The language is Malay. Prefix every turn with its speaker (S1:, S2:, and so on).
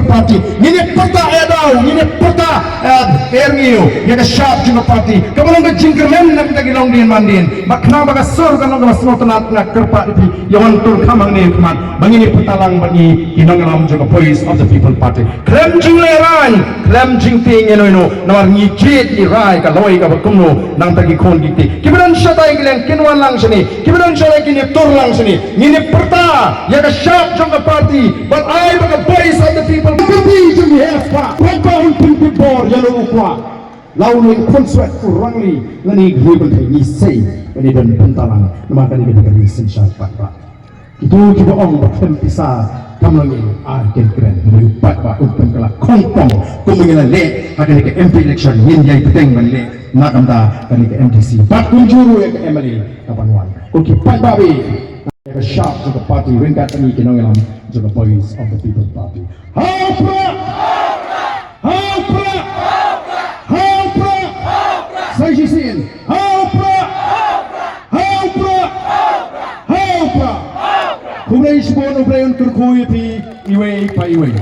S1: Party. Ini peta edau, ini peta erngio, ya syap juga party. Kamu nggak jingkermen nak kita gilong din mandin. Makna baga sur kan nggak semua tenat nak kerpa di yang tur kamang ni keman. Bangini petalang bagi inang alam juga Voice of the People Party. Krem jing leran, krem jing ting ino nawar ngikit ni rai ka loi ka bakumno nang tagi kon giti. Kibaran syatai gilang kinwan lang sini, kibaran syatai kini tur lang sini. Ini perta, ya ka syap juga party. But I baga Voice of the People Party jung hefa. Pagbaon pimpin bor yalo ukwa. Laulun konsuat urangli ngani ghibel ni sei ini dan pentalang namakan ini dengan sensat pak. Itu kita orang berkem pisah kamlangi agen keren menyupat pak untuk kelak kongkong kumingin le akan ke MP election yin yang peteng balik nak anda kan ke MDC pak kunjuru ya ke MLA kapan wan oke pak babi ke sharp juga party ringkat ini kinong alam juga Voice of the People Party hapra hapra hapra saya sisin hapra hapra hapra Kulay sibo no brayon turkuy pi iway pa iway.